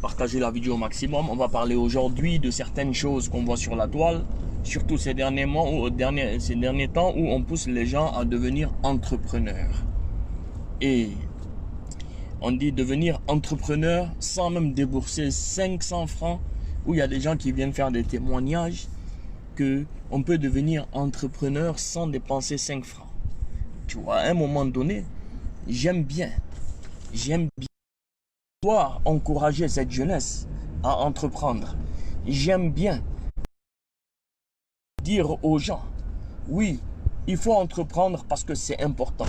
Partager la vidéo au maximum. On va parler aujourd'hui de certaines choses qu'on voit sur la toile, surtout ces derniers mois ou ces derniers temps où on pousse les gens à devenir entrepreneurs. Et on dit devenir entrepreneur sans même débourser 500 francs, où il y a des gens qui viennent faire des témoignages que on peut devenir entrepreneur sans dépenser 5 francs. Tu vois, à un moment donné, j'aime bien encourager cette jeunesse à entreprendre. J'aime bien dire aux gens, oui, il faut entreprendre parce que c'est important.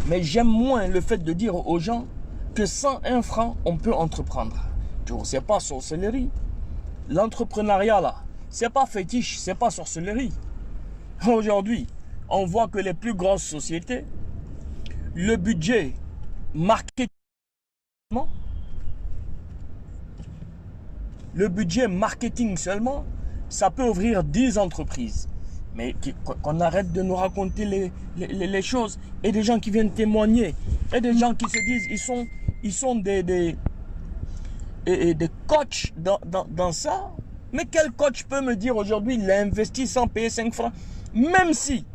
Mais j'aime moins le fait de dire aux gens que sans 1 franc, on peut entreprendre. Tu vois, c'est pas sorcellerie. L'entrepreneuriat là, c'est pas fétiche, c'est pas sorcellerie. Aujourd'hui, on voit que les plus grosses sociétés, le budget marketing, seulement, ça peut ouvrir 10 entreprises. Mais qu'on arrête de nous raconter les choses. Et des gens qui viennent témoigner. Et des gens qui se disent, ils sont des coachs dans ça. Mais quel coach peut me dire aujourd'hui, il a investi sans payer 5 francs? Même si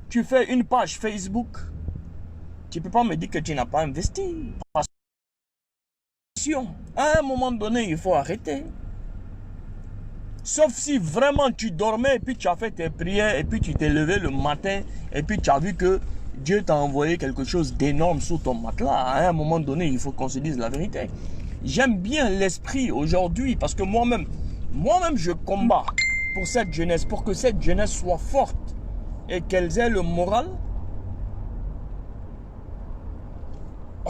tu fais une page Facebook, tu ne peux pas me dire que tu n'as pas investi. Parce que à un moment donné, il faut arrêter. Sauf si vraiment tu dormais et puis tu as fait tes prières et puis tu t'es levé le matin et puis tu as vu que Dieu t'a envoyé quelque chose d'énorme sous ton matelas. À un moment donné, il faut qu'on se dise la vérité. J'aime bien l'esprit aujourd'hui parce que moi-même, je combats pour cette jeunesse, pour que cette jeunesse soit forte et qu'elle ait le moral.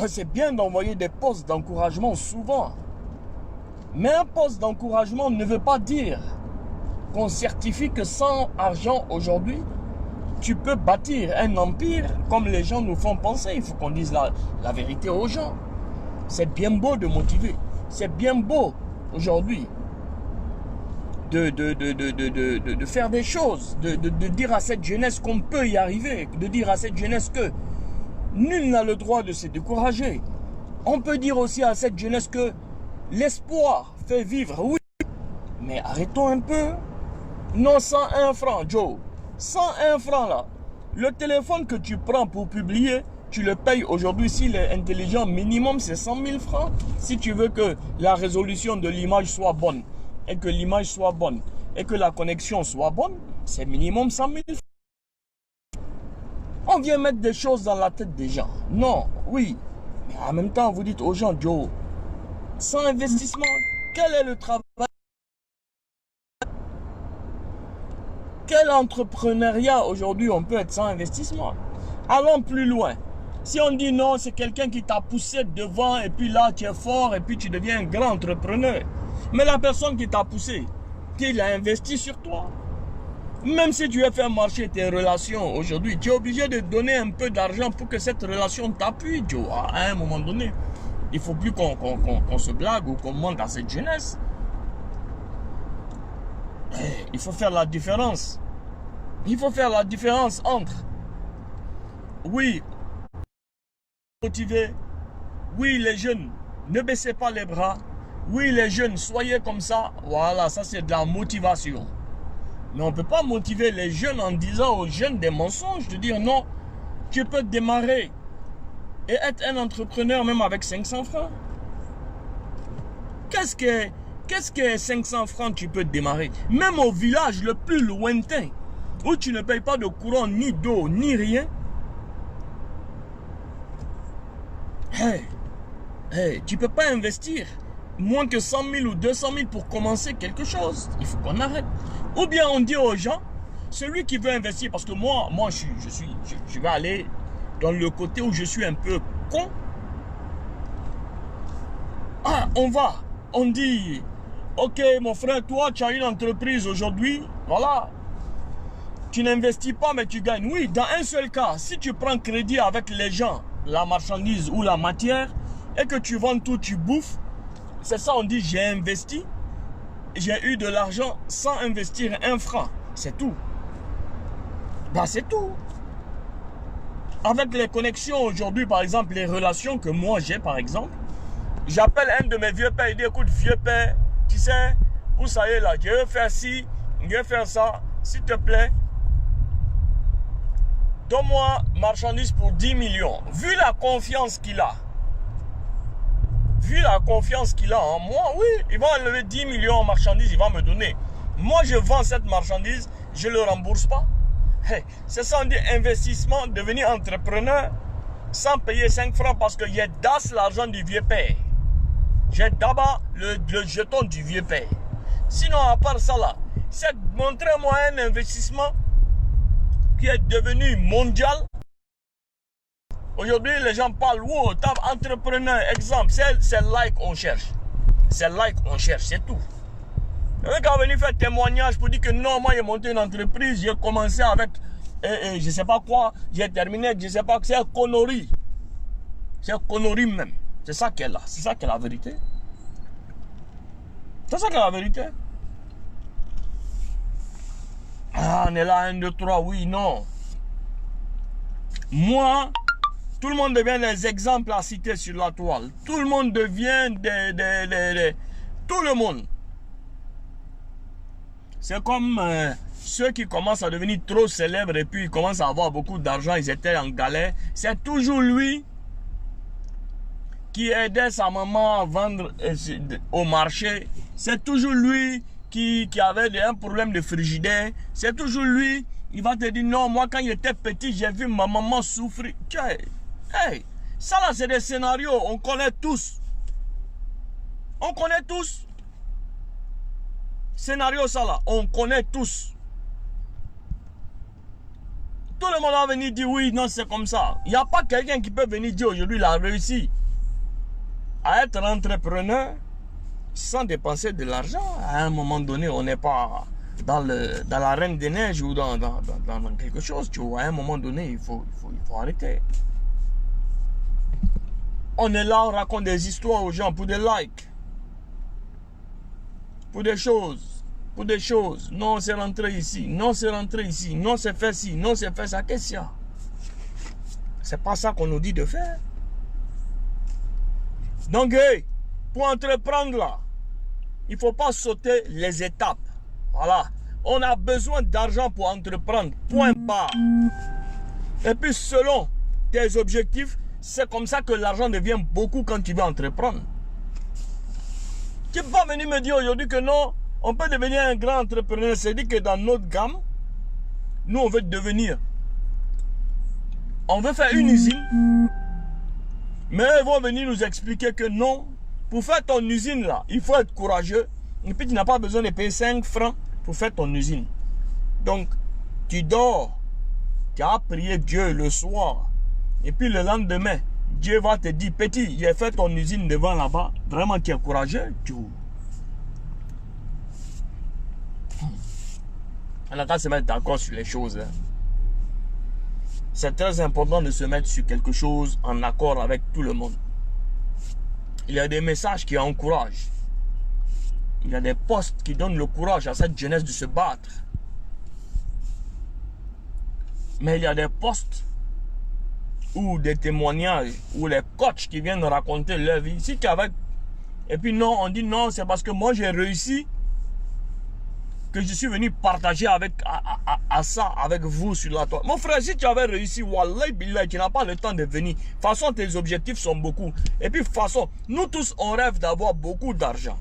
C'est bien d'envoyer des posts d'encouragement souvent. Mais un poste d'encouragement ne veut pas dire qu'on certifie que sans argent aujourd'hui, tu peux bâtir un empire comme les gens nous font penser. Il faut qu'on dise la vérité aux gens. C'est bien beau de motiver. C'est bien beau aujourd'hui de faire des choses, de dire à cette jeunesse qu'on peut y arriver, de dire à cette jeunesse que nul n'a le droit de se décourager. On peut dire aussi à cette jeunesse que l'espoir fait vivre, oui. Mais arrêtons un peu. Non, 101 francs, Joe. 101 francs là. Le téléphone que tu prends pour publier, tu le payes aujourd'hui. S'il est intelligent, minimum c'est 100 000 francs. Si tu veux que la résolution de l'image soit bonne, et que l'image soit bonne, et que la connexion soit bonne, c'est minimum 100 000 francs. On vient mettre des choses dans la tête des gens. Non, oui. Mais en même temps, vous dites aux gens, Joe, sans investissement, quel est le travail? Quel entrepreneuriat aujourd'hui on peut être sans investissement? Allons plus loin. Si on dit non, c'est quelqu'un qui t'a poussé devant et puis là tu es fort et puis tu deviens un grand entrepreneur. Mais la personne qui t'a poussé, qui a investi sur toi. Même si tu as fait marcher tes relations aujourd'hui, tu es obligé de donner un peu d'argent pour que cette relation t'appuie, Joe. À un moment donné, il ne faut plus qu'on se blague ou qu'on monte à cette jeunesse. Il faut faire la différence. Il faut faire la différence entre, oui, motiver, oui les jeunes, ne baissez pas les bras, oui les jeunes, soyez comme ça, voilà, ça c'est de la motivation. Mais on ne peut pas motiver les jeunes en disant aux jeunes des mensonges, de dire non, tu peux démarrer et être un entrepreneur même avec 500 francs. Qu'est-ce que 500 francs tu peux démarrer? Même au village le plus lointain, où tu ne payes pas de courant, ni d'eau, ni rien. Tu ne peux pas investir moins que 100 000 ou 200 000 pour commencer quelque chose. Il faut qu'on arrête. Ou bien on dit aux gens, celui qui veut investir, parce que moi je vais aller dans le côté où je suis un peu con. On dit, ok mon frère, toi tu as une entreprise aujourd'hui, voilà. Tu n'investis pas mais tu gagnes. Oui, dans un seul cas, si tu prends crédit avec les gens, la marchandise ou la matière, et que tu vends tout, tu bouffes, c'est ça on dit j'ai investi, j'ai eu de l'argent sans investir 1 franc. C'est tout. Bah c'est tout. Avec les connexions aujourd'hui, par exemple, les relations que moi j'ai par exemple, J'appelle un de mes vieux pères, il dit, écoute, vieux père, tu sais, où ça y est là, je veux faire ci, je veux faire ça, s'il te plaît, donne-moi marchandise pour 10 millions. Vu la confiance qu'il a, en moi, oui, il va enlever 10 millions en marchandises, il va me donner. Moi, je vends cette marchandise, je ne le rembourse pas. Hey, c'est ça, on dit investissement, devenir entrepreneur sans payer 5 francs parce que j'ai das l'argent du vieux père. J'ai d'abord le jeton du vieux père. Sinon, à part ça là, c'est montrez-moi un investissement qui est devenu mondial. Aujourd'hui, les gens parlent, wow, entrepreneur, exemple, c'est like on cherche. C'est like on cherche, c'est tout. Le mec a venu faire témoignage pour dire que non, moi j'ai monté une entreprise, j'ai commencé avec, je ne sais pas quoi, j'ai terminé, je ne sais pas, c'est un connerie. C'est un connerie même. C'est ça qu'elle a, c'est ça qui est la vérité. C'est ça qui est la vérité. Ah, on est là, 1, 2, 3, oui, non. Moi, tout le monde devient des exemples à citer sur la toile. Tout le monde devient tout le monde. C'est comme ceux qui commencent à devenir trop célèbres et puis ils commencent à avoir beaucoup d'argent, ils étaient en galère. C'est toujours lui qui aidait sa maman à vendre au marché. C'est toujours lui qui avait un problème de frigidaire. C'est toujours lui, il va te dire non, moi quand il était petit, j'ai vu ma maman souffrir. Hey, ça là c'est des scénarios, on connaît tous. On connaît tous. Scénario ça là, on connaît tous. Tout le monde va venir dire oui, non, c'est comme ça. Il n'y a pas quelqu'un qui peut venir dire aujourd'hui il a réussi à être entrepreneur sans dépenser de l'argent. À un moment donné, on n'est pas dans la Reine des Neiges ou dans quelque chose. Tu vois, à un moment donné, il faut arrêter. On est là, on raconte des histoires aux gens pour des likes. Pour des choses. Pour des choses. Non, c'est rentré ici. Non, c'est rentré ici. Non, c'est fait ci. Non, c'est fait ça. Qu'est-ce qu'il y a? C'est pas ça qu'on nous dit de faire. Donc, hey, pour entreprendre là, il ne faut pas sauter les étapes. Voilà. On a besoin d'argent pour entreprendre. Point barre. Et puis, selon tes objectifs, c'est comme ça que l'argent devient beaucoup quand tu veux entreprendre. Tu ne peux pas venir me dire aujourd'hui que non, on peut devenir un grand entrepreneur. C'est-à-dire que dans notre gamme, nous, on veut devenir. On veut faire une usine. Mais ils vont venir nous expliquer que non, pour faire ton usine là, il faut être courageux. Et puis tu n'as pas besoin de payer 5 francs pour faire ton usine. Donc, tu dors, tu as prié Dieu le soir. Et puis le lendemain, Dieu va te dire, petit, j'ai fait ton usine devant là-bas. Vraiment, tu es courageux. On a qu'à se mettre d'accord sur les choses. Hein. C'est très important de se mettre sur quelque chose en accord avec tout le monde. Il y a des messages qui encouragent. Il y a des posts qui donnent le courage à cette jeunesse de se battre. Mais il y a des posts ou des témoignages ou les coachs qui viennent raconter leur vie. Si tu es avec... Et puis non, on dit non, c'est parce que moi j'ai réussi que je suis venu partager avec ça avec vous sur la toile. Mon frère, si tu avais réussi, Wallah billah, tu n'as pas le temps de venir. De toute façon, tes objectifs sont beaucoup. Et puis, de toute façon, nous tous, on rêve d'avoir beaucoup d'argent.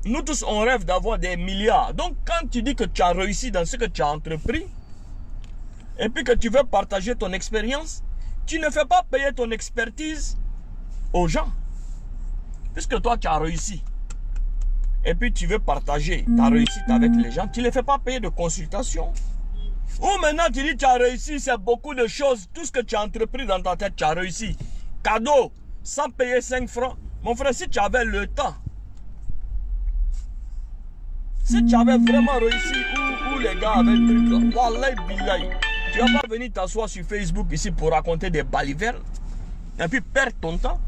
Nous tous, on rêve d'avoir des milliards. Donc, quand tu dis que tu as réussi dans ce que tu as entrepris, et puis que tu veux partager ton expérience, tu ne fais pas payer ton expertise aux gens. Puisque toi, tu as réussi. Et puis tu veux partager ta réussite avec les gens, tu ne les fais pas payer de consultation. Ou maintenant tu dis tu as réussi, c'est beaucoup de choses, tout ce que tu as entrepris dans ta tête, tu as réussi. Cadeau, sans payer 5 francs. Mon frère, si tu avais le temps, si tu avais vraiment réussi, où les gars avaient le truc là, wallahi billahi, tu vas pas venir t'asseoir sur Facebook ici pour raconter des balivernes et puis perdre ton temps.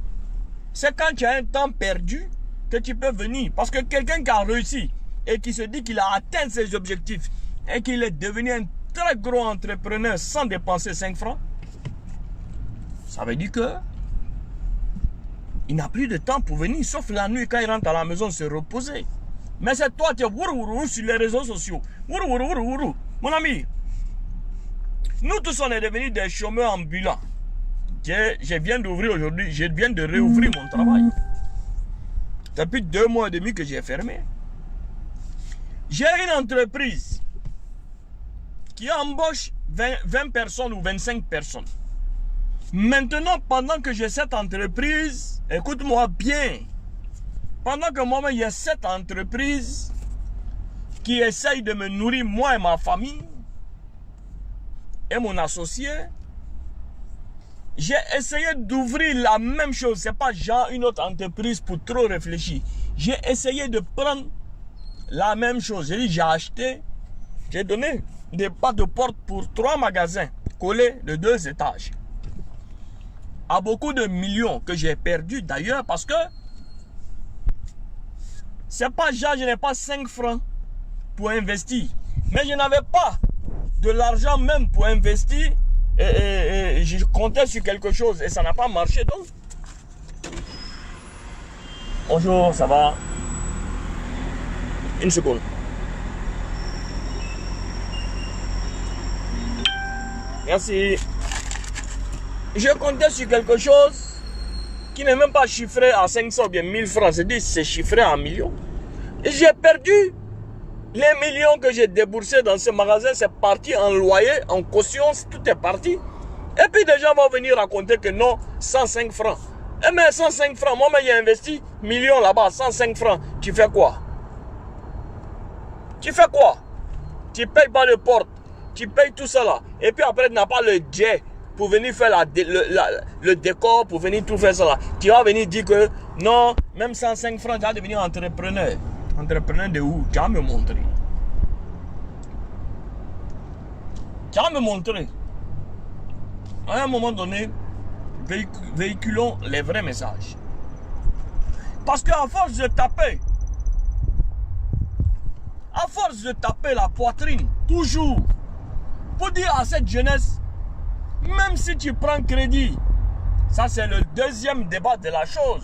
C'est quand tu as un temps perdu que tu peux venir. Parce que quelqu'un qui a réussi et qui se dit qu'il a atteint ses objectifs et qu'il est devenu un très gros entrepreneur sans dépenser 5 francs, ça veut dire que Il n'a plus de temps pour venir, sauf la nuit quand il rentre à la maison se reposer. Mais c'est toi qui es sur les réseaux sociaux. Mon ami, nous tous on est devenus des chômeurs ambulants. Je viens d'ouvrir aujourd'hui, je viens de réouvrir mon travail. Depuis 2 mois et demi que j'ai fermé. J'ai une entreprise qui embauche 20 personnes ou 25 personnes. Maintenant, pendant que j'ai cette entreprise, écoute-moi bien, pendant que moi-même, il y a cette entreprise qui essaye de me nourrir, moi et ma famille, et mon associé, j'ai essayé d'ouvrir la même chose. Ce n'est pas genre une autre entreprise pour trop réfléchir. J'ai essayé de prendre la même chose. J'ai dit, j'ai acheté, j'ai donné des pas de porte pour 3 magasins collés de 2 étages. À beaucoup de millions que j'ai perdu d'ailleurs parce que c'est pas genre, je n'ai pas 5 francs pour investir. Mais je n'avais pas de l'argent même pour investir et je comptais sur quelque chose et ça n'a pas marché donc. Bonjour, ça va? Une seconde. Merci. Je comptais sur quelque chose qui n'est même pas chiffré à 500 ou bien 1000 francs. C'est chiffré en millions. Et j'ai perdu les millions que j'ai déboursés dans ce magasin. C'est parti en loyer, en caution, tout est parti. Et puis des gens vont venir raconter que non, 105 francs. Eh mais 105 francs, moi j'ai investi millions là-bas, 105 francs. Tu fais quoi? Tu fais quoi? Tu payes pas de porte, tu payes tout ça là. Et puis après tu n'as pas le jet pour venir faire le décor, pour venir tout faire ça là. Tu vas venir dire que non, même 105 francs, tu vas devenir entrepreneur. Entrepreneur de où? Tu vas me montrer. Tu vas me montrer. À un moment donné, véhiculons les vrais messages. Parce qu'à force de taper, la poitrine, toujours, pour dire à cette jeunesse, même si tu prends crédit, ça c'est le deuxième débat de la chose.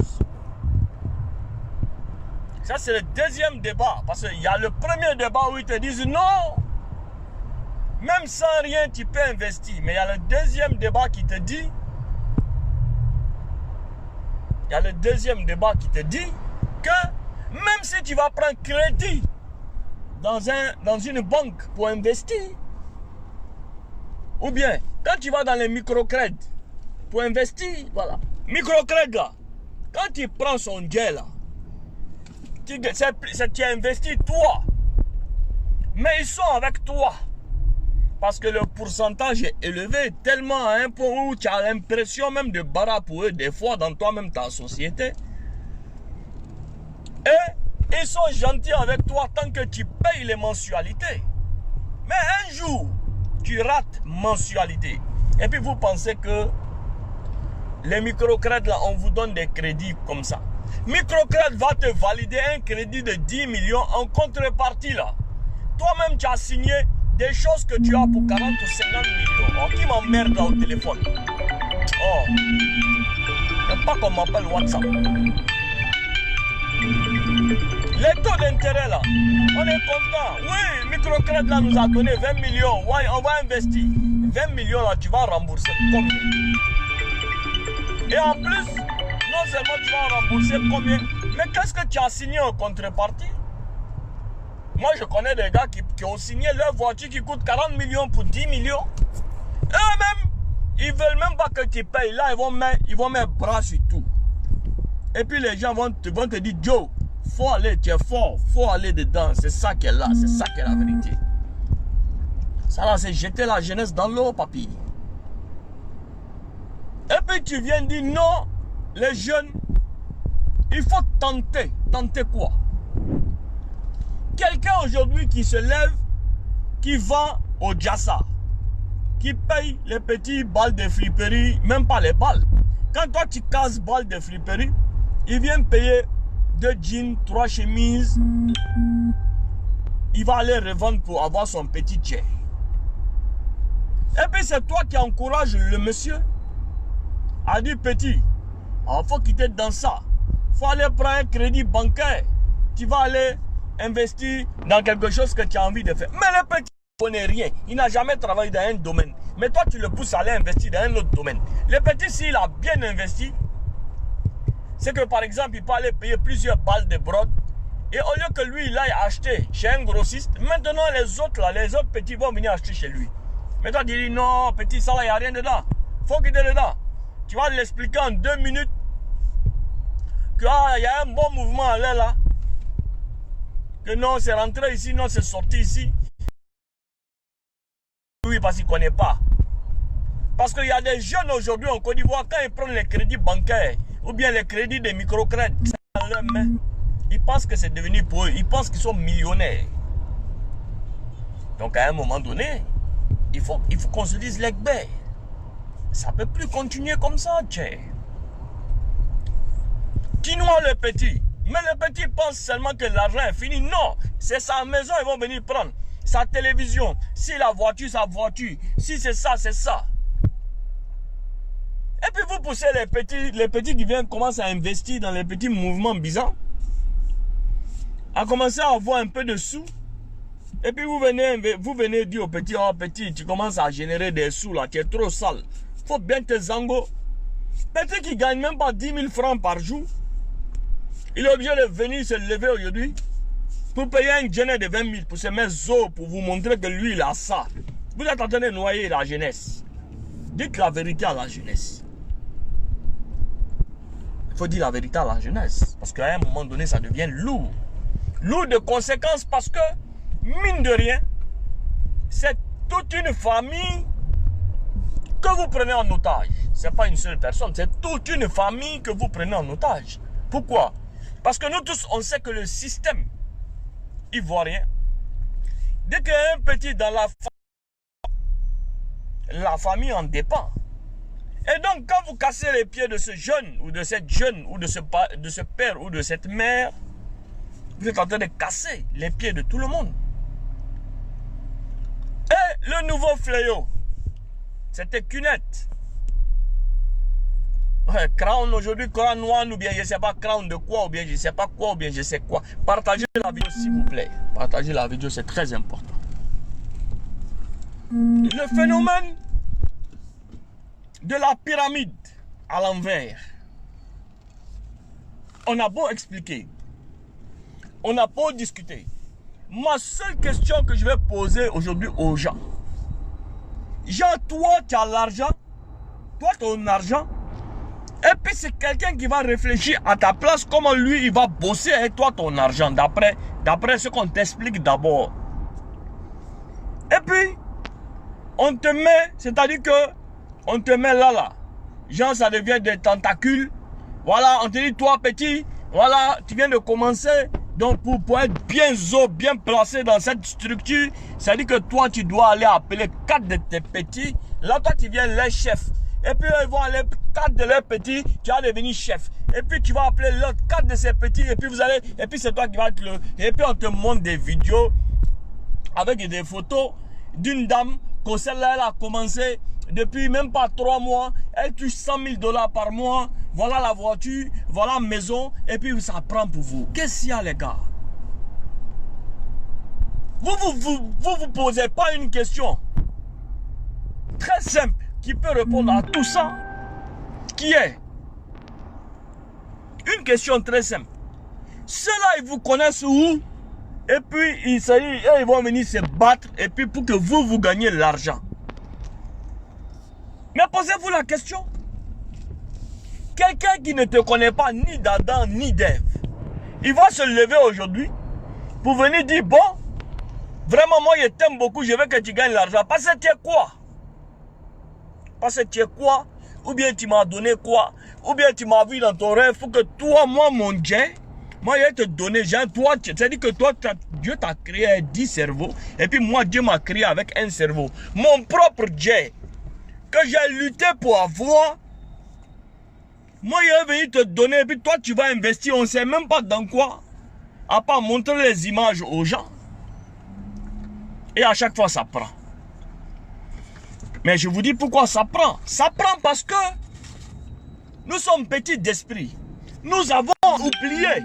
Ça c'est le deuxième débat. Parce qu'il y a le premier débat où ils te disent non. Même sans rien, tu peux investir. Mais il y a le deuxième débat qui te dit. Il y a le deuxième débat qui te dit que même si tu vas prendre crédit dans une banque pour investir, ou bien quand tu vas dans les microcrédits pour investir, voilà. Microcrédit là, quand tu prends son jet là, tu investis toi. Mais ils sont avec toi. Parce que le pourcentage est élevé tellement à un point où tu as l'impression même de barrer pour eux des fois dans toi-même ta société. Et ils sont gentils avec toi tant que tu payes les mensualités. Mais un jour, tu rates mensualité. Et puis vous pensez que les microcrédits là, on vous donne des crédits comme ça. Microcrédit va te valider un crédit de 10 millions en contrepartie là. Toi-même tu as signé des choses que tu as pour 40 ou 50 millions. Oh, qui m'emmerde là au téléphone? Oh, n'aime pas qu'on m'appelle WhatsApp. Les taux d'intérêt là, on est content. Oui, microcrédit là nous a donné 20 millions. Ouais, on va investir. 20 millions là, tu vas rembourser combien? Et en plus, non seulement tu vas rembourser combien, mais qu'est-ce que tu as signé en contrepartie? Moi, je connais des gars qui ont signé leur voiture qui coûte 40 millions pour 10 millions. Eux-mêmes, ils veulent même pas que tu payes. Là, ils vont mettre bras sur tout. Et puis les gens vont te dire, Joe, faut aller, tu es fort, faut aller dedans. C'est ça qui est là, c'est ça qui est la vérité. Ça là, c'est jeter la jeunesse dans l'eau, papy. Et puis tu viens dire, non, les jeunes, il faut tenter. Tenter quoi? Quelqu'un aujourd'hui qui se lève, qui va au Jassa, qui paye les petits balles de friperie, même pas les balles. Quand toi tu casses balles de friperie, il vient payer 2 jeans, 3 chemises. Il va aller revendre pour avoir son petit jet. Et puis c'est toi qui encourage le monsieur à dire petit, Alors, il faut quitter dans ça. Il faut aller prendre un crédit bancaire. Tu vas aller investir dans quelque chose que tu as envie de faire. Mais le petit ne connaît rien. Il n'a jamais travaillé dans un domaine. Mais toi, tu le pousses à aller investir dans un autre domaine. Le petit, s'il a bien investi, c'est que par exemple, il peut aller payer plusieurs balles de brode. Et au lieu que lui, il aille acheter chez un grossiste, maintenant les autres petits vont venir acheter chez lui. Mais toi, tu dis non, petit, ça là, il n'y a rien dedans. Il faut quitter dedans. Tu vas l'expliquer en 2 minutes qu'il y a un bon mouvement à l'air là. Que non, c'est rentré ici, non, c'est sorti ici. Oui, parce qu'il ne connaît pas. Parce qu'il y a des jeunes aujourd'hui en Côte d'Ivoire, quand ils prennent les crédits bancaires ou bien les crédits des microcrédits dans leurs mains, ils pensent que c'est devenu pour eux. Ils pensent qu'ils sont millionnaires. Donc à un moment donné, il faut qu'on se dise l'Ekbé. Ça ne peut plus continuer comme ça, tchè. Quinoa le petit. Mais le petit pense seulement que l'argent est fini. Non, c'est sa maison, ils vont venir prendre. Sa télévision. Si la voiture, sa voiture. Si c'est ça, c'est ça. Et puis vous poussez les petits qui viennent commencer à investir dans les petits mouvements bizarres. À commencer à avoir un peu de sous. Et puis vous venez dire au petit, oh petit, tu commences à générer des sous là, tu es trop sale. Faut bien te zango. Petit qui gagne même pas 10 000 francs par jour. Il est obligé de venir se lever aujourd'hui pour payer un jeune de 20 000 pour se mettre zo, pour vous montrer que lui il a ça. Vous êtes en train de noyer la jeunesse. Dites la vérité à la jeunesse. Il faut dire la vérité à la jeunesse. Parce qu'à un moment donné, ça devient lourd. Lourd de conséquences parce que, mine de rien, c'est toute une famille que vous prenez en otage. Ce n'est pas une seule personne, c'est toute une famille que vous prenez en otage. Pourquoi? Parce que nous tous, on sait que le système ivoirien, dès qu'il y a un petit dans la famille en dépend. Et donc, quand vous cassez les pieds de ce jeune, ou de cette jeune, ou de ce père, ou de cette mère, vous êtes en train de casser les pieds de tout le monde. Et le nouveau fléau, c'était Cunette. Ouais, crown aujourd'hui, crown noir, ou bien je ne sais pas crown de quoi, ou bien je ne sais pas quoi, ou bien je sais quoi. Partagez la vidéo s'il vous plaît. Partagez la vidéo, c'est très important. Le phénomène de la pyramide à l'envers. On a beau expliquer. On a beau discuter. Ma seule question que je vais poser aujourd'hui aux gens. Jean, toi, tu as l'argent. Toi, ton argent. Et puis, c'est quelqu'un qui va réfléchir à ta place comment lui, il va bosser avec toi ton argent. D'après ce qu'on t'explique d'abord. Et puis, on te met, c'est-à-dire que on te met là. Genre, ça devient des tentacules. Voilà, on te dit, toi, petit, voilà, tu viens de commencer. Donc, pour être bien placé dans cette structure, ça dit que toi, tu dois aller appeler 4 de tes petits. Là, toi, tu viens les chefs. Et puis, ils vont aller 4 de leurs petits, tu vas devenir chef. Et puis, tu vas appeler l'autre 4 de ses petits. Et puis, et puis c'est toi qui vas être le... Et puis, on te montre des vidéos avec des photos d'une dame, que celle-là, elle a commencé depuis même pas 3 mois. Elle touche 100 000 $ par mois. Voilà la voiture, voilà la maison. Et puis, ça prend pour vous. Qu'est-ce qu'il y a, les gars? Vous posez pas une question très simple qui peut répondre à tout ça, qui est une question très simple. Ceux-là, ils vous connaissent où? Et puis, ils vont venir se battre et puis pour que vous gagnez l'argent. Mais posez-vous la question. Quelqu'un qui ne te connaît pas ni d'Adam ni d'Ève, il va se lever aujourd'hui pour venir dire, bon, vraiment moi je t'aime beaucoup, je veux que tu gagnes l'argent. Parce que tu es quoi? Parce que tu es quoi? Ou bien tu m'as donné quoi? Ou bien tu m'as vu dans ton rêve. Il faut que toi, moi, mon Dieu, moi je vais te donner, genre, toi, c'est-à-dire que toi, Dieu t'a créé 10 cerveaux. Et puis moi, Dieu m'a créé avec un cerveau. Mon propre Dieu, que j'ai lutté pour avoir. Moi, je vais venir te donner, et puis toi, tu vas investir, on ne sait même pas dans quoi. À part montrer les images aux gens. Et à chaque fois, ça prend. Mais je vous dis pourquoi ça prend. Ça prend parce que Nous sommes petits d'esprit. Nous avons oublié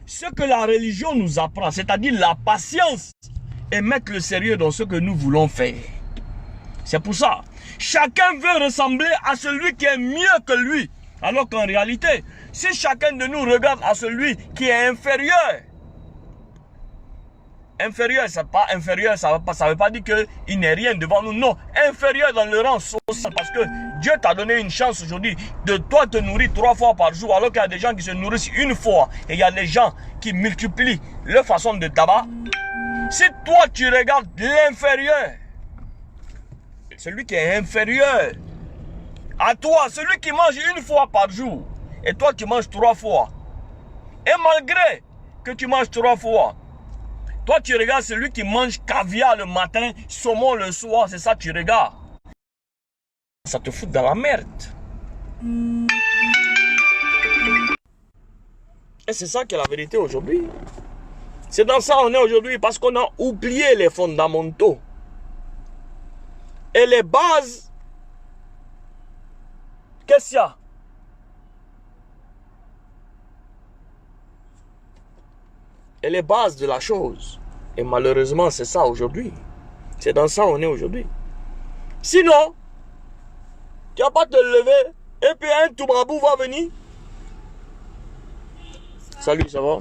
ce que la religion nous apprend, c'est-à-dire la patience et mettre le sérieux dans ce que nous voulons faire. C'est pour ça, chacun veut ressembler à celui qui est mieux que lui. Alors qu'en réalité, si chacun de nous regarde à celui qui est inférieur, c'est pas inférieur, ça veut pas dire qu'il n'est rien devant nous. Non, inférieur dans le rang social. Parce que Dieu t'a donné une chance aujourd'hui de toi te nourrir 3 fois par jour. Alors qu'il y a des gens qui se nourrissent une fois. Et il y a des gens qui multiplient leur façon de tabac. Si toi tu regardes l'inférieur, celui qui est inférieur à toi, celui qui mange une fois par jour, et toi tu manges 3 fois. Et malgré que tu manges 3 fois, toi, tu regardes celui qui mange caviar le matin, saumon le soir, c'est ça que tu regardes. Ça te fout dans la merde. Et c'est ça qui est la vérité aujourd'hui. C'est dans ça qu'on est aujourd'hui, parce qu'on a oublié les fondamentaux. Et les bases. Qu'est-ce qu'il y a? Et les bases de la chose. Et malheureusement, c'est ça aujourd'hui. C'est dans ça on est aujourd'hui. Sinon, tu vas pas te lever et puis un toubabou va venir. Salut, ça va?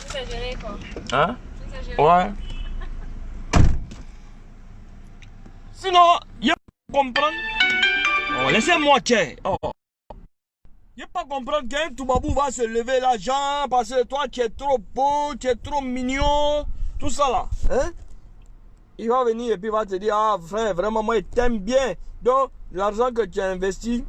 Tout est géré quoi? Hein? Tout est géré. Ouais. Sinon, il a pas comprendre. Oh, laissez-moi tiens. Oh. Il ne pas comprendre qu'un toubabou va se lever là, Jean, parce que toi tu es trop beau, tu es trop mignon, tout ça là. Hein? Il va venir et puis il va te dire, ah frère, vraiment moi je t'aime bien. Donc l'argent que tu as investi,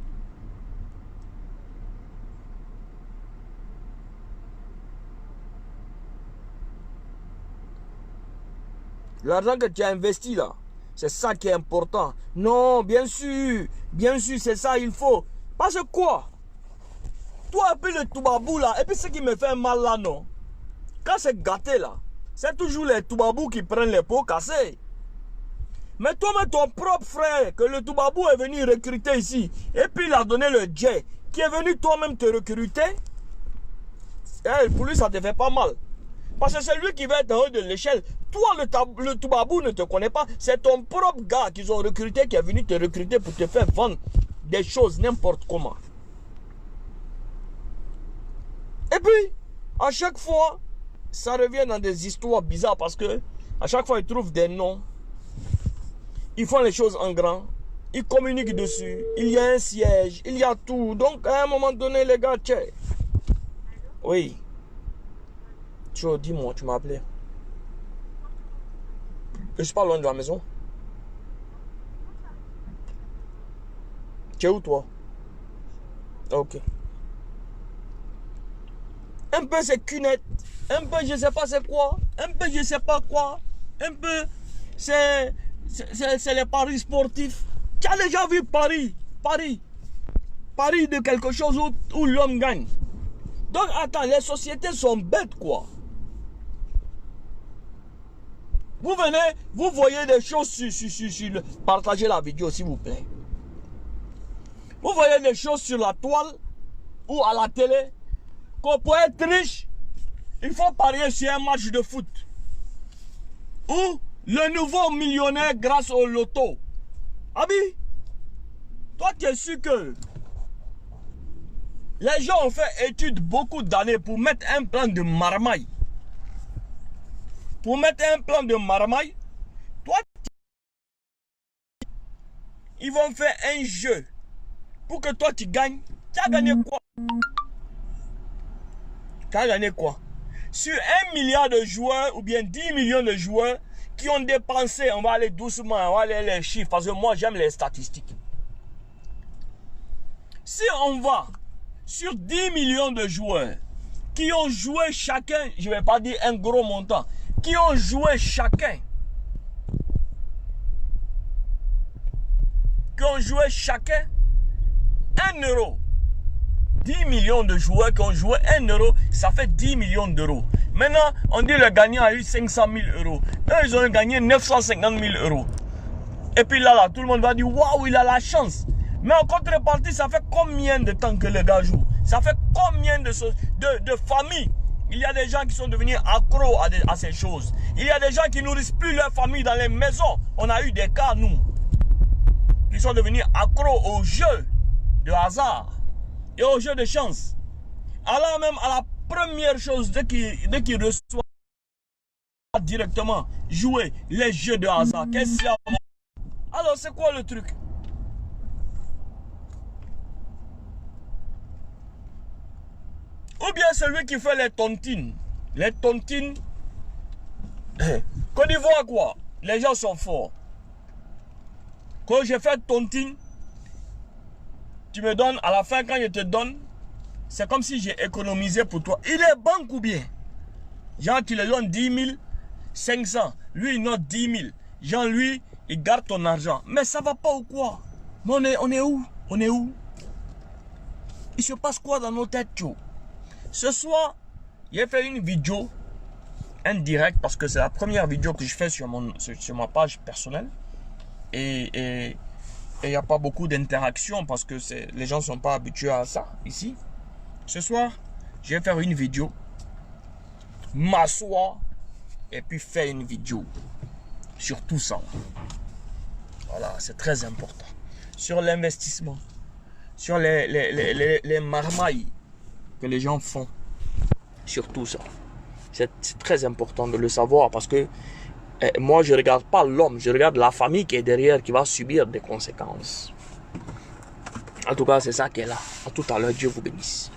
là, c'est ça qui est important. Non, bien sûr, c'est ça, il faut. Parce que quoi? Toi et puis le toubabou là, et puis ce qui me fait mal là, non? Quand c'est gâté là, c'est toujours les toubabous qui prennent les pots cassés. Mais toi-même, ton propre frère, que le toubabou est venu recruter ici, et puis il a donné le jet, qui est venu toi-même te recruter, pour lui ça te fait pas mal. Parce que c'est lui qui va être en haut de l'échelle. Toi, le toubabou ne te connaît pas. C'est ton propre gars qu'ils ont recruté qui est venu te recruter pour te faire vendre des choses n'importe comment. Et puis, à chaque fois, ça revient dans des histoires bizarres parce que à chaque fois, ils trouvent des noms. Ils font les choses en grand. Ils communiquent dessus. Il y a un siège. Il y a tout. Donc, à un moment donné, les gars, tiens. Oui. Dis-moi, tu m'as appelé. Je suis pas loin de la maison. Tu es où, toi? Ok. Un peu c'est cunette, un peu je sais pas c'est quoi, un peu je sais pas quoi, un peu c'est les paris sportifs. Tu as déjà vu Paris de quelque chose où l'homme gagne. Donc attends, les sociétés sont bêtes quoi. Vous venez, vous voyez des choses sur partagez la vidéo s'il vous plaît. Vous voyez des choses sur la toile ou à la télé. Pour être riche, il faut parier sur un match de foot. Ou le nouveau millionnaire grâce au loto. Abi, toi tu es sûr que les gens ont fait étude beaucoup d'années pour mettre un plan de marmaille. Pour mettre un plan de marmaille, toi, ils vont faire un jeu pour que toi tu gagnes. Tu as gagné quoi? Tu as gagné quoi? Sur 1 milliard de joueurs ou bien 10 millions de joueurs qui ont dépensé, on va aller doucement, on va aller les chiffres parce que moi j'aime les statistiques. Si on va sur 10 millions de joueurs qui ont joué chacun, je ne vais pas dire un gros montant, qui ont joué chacun, 1 euro. 10 millions de joueurs qui ont joué 1 euro, ça fait 10 millions d'euros. Maintenant, on dit le gagnant a eu 500 000 euros. Eux, ils ont gagné 950 000 euros. Et puis là, tout le monde va dire, waouh, il a la chance. Mais en contrepartie, ça fait combien de temps que le gars joue? Ça fait combien de familles? Il y a des gens qui sont devenus accros à ces choses. Il y a des gens qui nourrissent plus leur famille dans les maisons. On a eu des cas, nous, qui sont devenus accros au jeu de hasard et au jeu de chance. Alors même à la première chose, dès qu'il reçoit directement jouer les jeux de hasard, qu'est-ce qu'il y a? Alors c'est quoi le truc? Ou bien celui qui fait les tontines. Les tontines. Côte d'Ivoire quoi? Les gens sont forts. Quand je fais tontine, tu me donnes, à la fin quand je te donne, c'est comme si j'ai économisé pour toi. Il est banque ou bien? Genre tu lui donnes 10 500. Lui il note 10 000. Genre lui, il garde ton argent. Mais ça va pas ou quoi? Mais on est où? On est où? Il se passe quoi dans nos têtes, Joe? Ce soir, j'ai fait une vidéo, un direct, parce que c'est la première vidéo que je fais sur ma page personnelle. Et il n'y a pas beaucoup d'interaction parce que les gens ne sont pas habitués à ça ici. Ce soir, je vais faire une vidéo, m'asseoir et puis faire une vidéo sur tout ça. Voilà, c'est très important. Sur l'investissement, sur les marmailles que les gens font, sur tout ça. C'est très important de le savoir parce que moi, je ne regarde pas l'homme, je regarde la famille qui est derrière, qui va subir des conséquences. En tout cas, c'est ça qui est là. À tout à l'heure, Dieu vous bénisse.